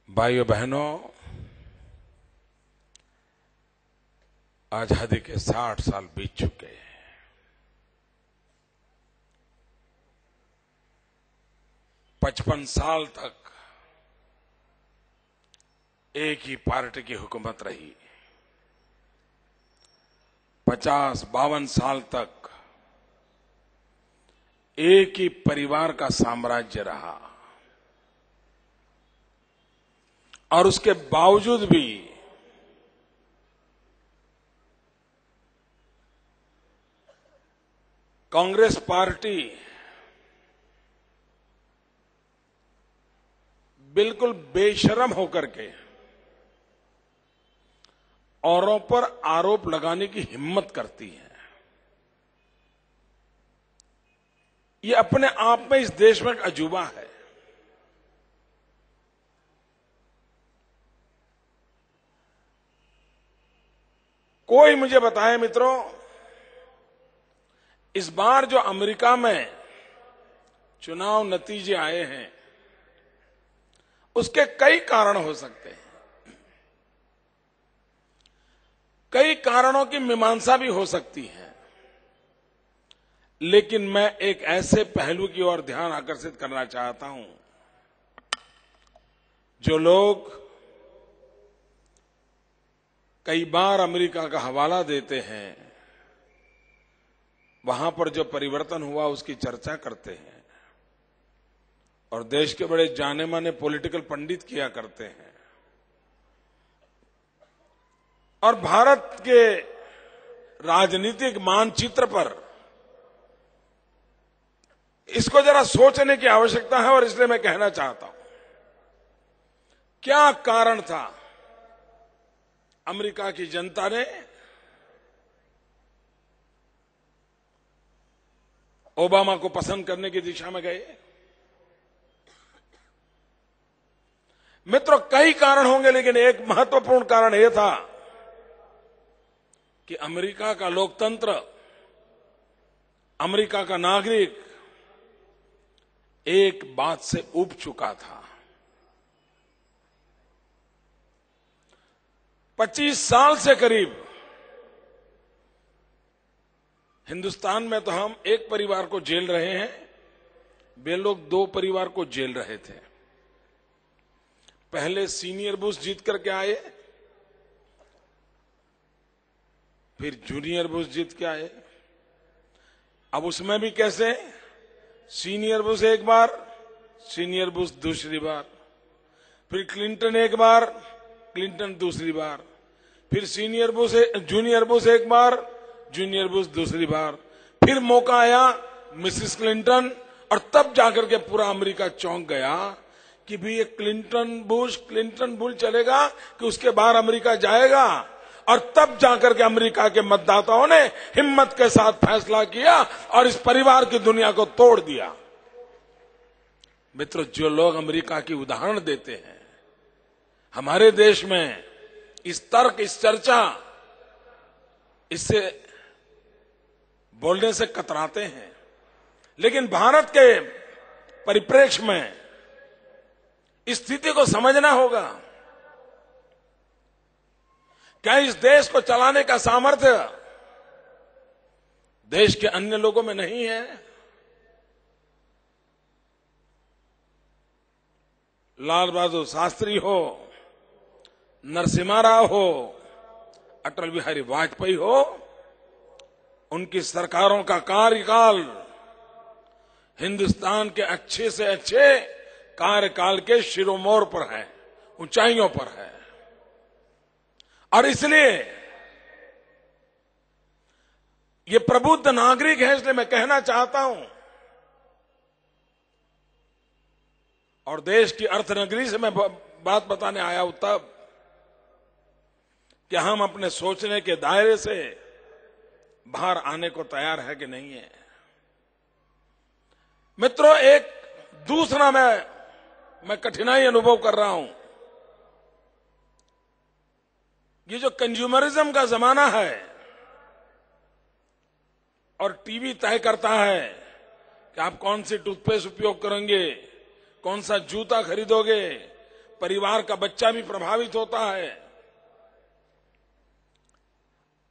भाइयों बहनों, आजादी के 60 साल बीत चुके हैं। पचपन साल तक एक ही पार्टी की हुकूमत रही। 50-52 साल तक एक ही परिवार का साम्राज्य रहा और उसके बावजूद भी कांग्रेस पार्टी बिल्कुल बेशर्म होकर के औरों पर आरोप लगाने की हिम्मत करती है। ये अपने आप में इस देश में एक अजूबा है। कोई मुझे बताए मित्रों, इस बार जो अमेरिका में चुनाव नतीजे आए हैं उसके कई कारण हो सकते हैं। कई कारणों की मीमांसा भी हो सकती है, लेकिन मैं एक ऐसे पहलू की ओर ध्यान आकर्षित करना चाहता हूं। जो लोग कई बार अमेरिका का हवाला देते हैं, वहां पर जो परिवर्तन हुआ उसकी चर्चा करते हैं और देश के बड़े जाने माने पॉलिटिकल पंडित किया करते हैं, और भारत के राजनीतिक मानचित्र पर इसको जरा सोचने की आवश्यकता है। और इसलिए मैं कहना चाहता हूं, क्या कारण था अमेरिका की जनता ने ओबामा को पसंद करने की दिशा में गए? मित्रों, कई कारण होंगे, लेकिन एक महत्वपूर्ण कारण यह था कि अमेरिका का लोकतंत्र, अमेरिका का नागरिक एक बात से ऊब चुका था। 25 साल से करीब हिंदुस्तान में तो हम एक परिवार को झेल रहे हैं, वे लोग 2 परिवार को झेल रहे थे। पहले सीनियर बुश जीत करके आए, फिर जूनियर बुश जीत के आए। अब उसमें भी कैसे? सीनियर बुश एक बार, सीनियर बुश दूसरी बार, फिर क्लिंटन एक बार, क्लिंटन दूसरी बार, फिर जूनियर बुश एक बार, जूनियर बुश दूसरी बार, फिर मौका आया मिसेस क्लिंटन, और तब जाकर के पूरा अमेरिका चौंक गया कि भी ये क्लिंटन बुश चलेगा कि उसके बाहर अमेरिका जाएगा। और तब जाकर के अमेरिका के मतदाताओं ने हिम्मत के साथ फैसला किया और इस परिवार की दुनिया को तोड़ दिया। मित्रों, जो लोग अमेरिका की उदाहरण देते हैं, हमारे देश में इस तर्क, इस चर्चा, इससे बोलने से कतराते हैं, लेकिन भारत के परिप्रेक्ष्य में इस स्थिति को समझना होगा। क्या इस देश को चलाने का सामर्थ्य देश के अन्य लोगों में नहीं है? लाल बहादुर शास्त्री हो, नरसिम्हा राव हो, अटल बिहारी वाजपेयी हो, उनकी सरकारों का कार्यकाल हिंदुस्तान के अच्छे से अच्छे कार्यकाल के शिरोमोर पर है, ऊंचाइयों पर है। और इसलिए ये प्रबुद्ध नागरिक है, इसलिए मैं कहना चाहता हूं, और देश की अर्थनगरी से मैं बात बताने आया हूं तब, कि हम अपने सोचने के दायरे से बाहर आने को तैयार है कि नहीं है। मित्रों, एक दूसरा मैं कठिनाई अनुभव कर रहा हूं। ये जो कंज्यूमरिज्म का जमाना है और टीवी तय करता है कि आप कौन सी टूथपेस्ट उपयोग करेंगे, कौन सा जूता खरीदोगे, परिवार का बच्चा भी प्रभावित होता है।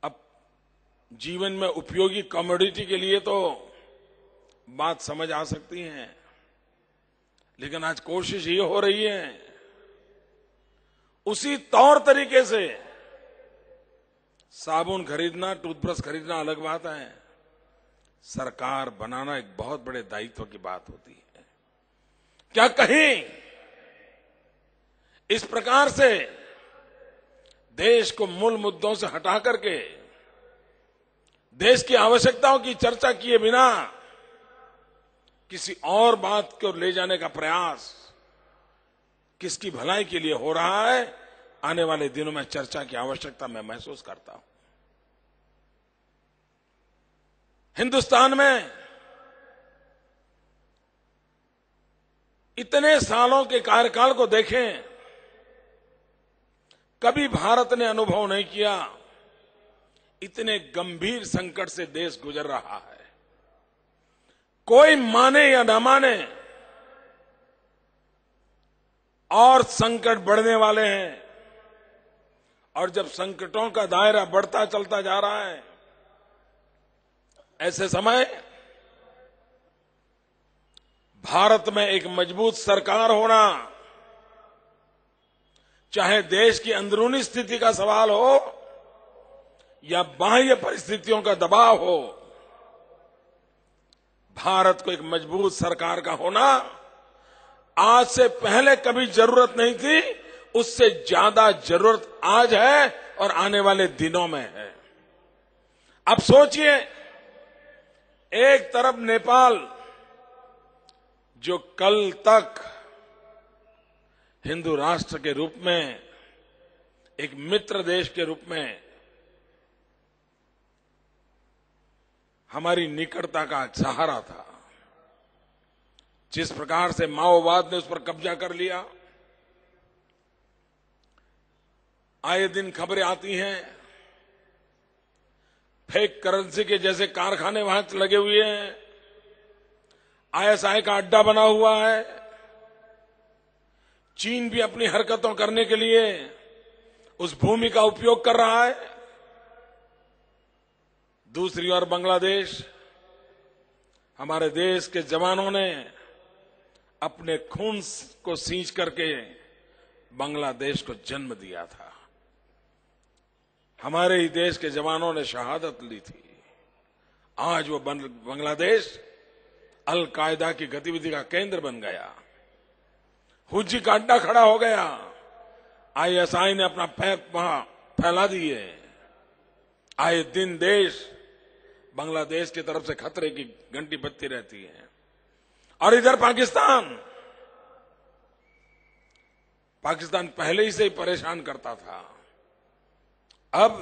अब जीवन में उपयोगी कमोडिटी के लिए तो बात समझ आ सकती है, लेकिन आज कोशिश ये हो रही है उसी तौर तरीके से साबुन खरीदना, टूथब्रश खरीदना अलग बात है, सरकार बनाना एक बहुत बड़े दायित्व की बात होती है। क्या कहीं इस प्रकार से देश को मूल मुद्दों से हटा करके देश की आवश्यकताओं की चर्चा किए बिना किसी और बात को ले जाने का प्रयास किसकी भलाई के लिए हो रहा है, आने वाले दिनों में चर्चा की आवश्यकता मैं महसूस करता हूं। हिंदुस्तान में इतने सालों के कार्यकाल को देखें, कभी भारत ने अनुभव नहीं किया इतने गंभीर संकट से देश गुजर रहा है। कोई माने या न माने और संकट बढ़ने वाले हैं, और जब संकटों का दायरा बढ़ता चलता जा रहा है, ऐसे समय भारत में एक मजबूत सरकार होना, चाहे देश की अंदरूनी स्थिति का सवाल हो या बाह्य परिस्थितियों का दबाव हो, भारत को एक मजबूत सरकार का होना आज से पहले कभी जरूरत नहीं थी, उससे ज्यादा जरूरत आज है और आने वाले दिनों में है। अब सोचिए, एक तरफ नेपाल जो कल तक हिंदू राष्ट्र के रूप में, एक मित्र देश के रूप में हमारी निकटता का सहारा था, जिस प्रकार से माओवाद ने उस पर कब्जा कर लिया, आए दिन खबरें आती हैं फेक करेंसी के जैसे कारखाने वहां लगे हुए हैं, आईएसआई का अड्डा बना हुआ है, चीन भी अपनी हरकतों करने के लिए उस भूमि का उपयोग कर रहा है। दूसरी ओर बांग्लादेश, हमारे देश के जवानों ने अपने खून को सींच करके बांग्लादेश को जन्म दिया था। हमारे ही देश के जवानों ने शहादत ली थी। आज वो बांग्लादेश अल कायदा की गतिविधि का केंद्र बन गया, हुज्जी का अड्डा खड़ा हो गया, आईएसआई ने अपना पैर वहां फैला दिए। आए दिन देश बांग्लादेश की तरफ से खतरे की घंटी बजती रहती है। और इधर पाकिस्तान पहले ही से ही परेशान करता था, अब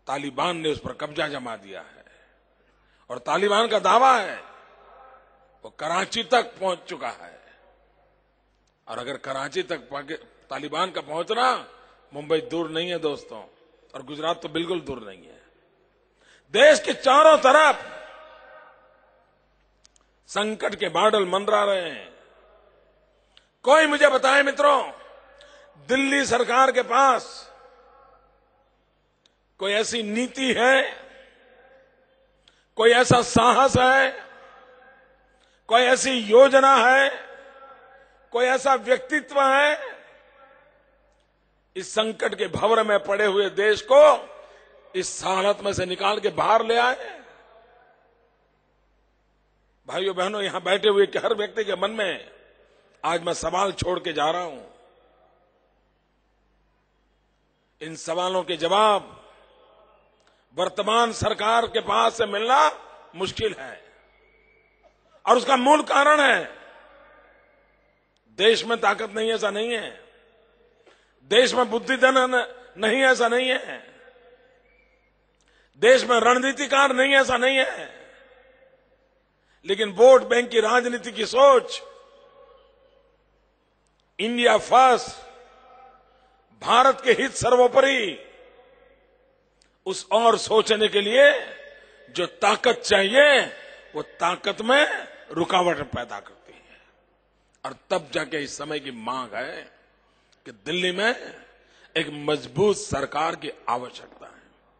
तालिबान ने उस पर कब्जा जमा दिया है और तालिबान का दावा है वो कराची तक पहुंच चुका है। और अगर कराची तक तालिबान का पहुंचना, मुंबई दूर नहीं है दोस्तों, और गुजरात तो बिल्कुल दूर नहीं है। देश के चारों तरफ संकट के बादल मंडरा रहे हैं। कोई मुझे बताए मित्रों, दिल्ली सरकार के पास कोई ऐसी नीति है, कोई ऐसा साहस है, कोई ऐसी योजना है, कोई ऐसा व्यक्तित्व है, इस संकट के भंवर में पड़े हुए देश को इस हालत में से निकाल के बाहर ले आए? भाइयों बहनों, यहां बैठे हुए हर व्यक्ति के मन में आज मैं सवाल छोड़ के जा रहा हूं। इन सवालों के जवाब वर्तमान सरकार के पास से मिलना मुश्किल है, और उसका मूल कारण है देश में ताकत नहीं, ऐसा नहीं है। देश में बुद्धिधन नहीं, ऐसा नहीं है। देश में रणनीतिकार नहीं, ऐसा नहीं है। लेकिन वोट बैंक की राजनीति की सोच, इंडिया फर्स्ट, भारत के हित सर्वोपरि, उस और सोचने के लिए जो ताकत चाहिए वो ताकत में रुकावट पैदा करती है। और तब जाके इस समय की मांग है कि दिल्ली में एक मजबूत सरकार की आवश्यकता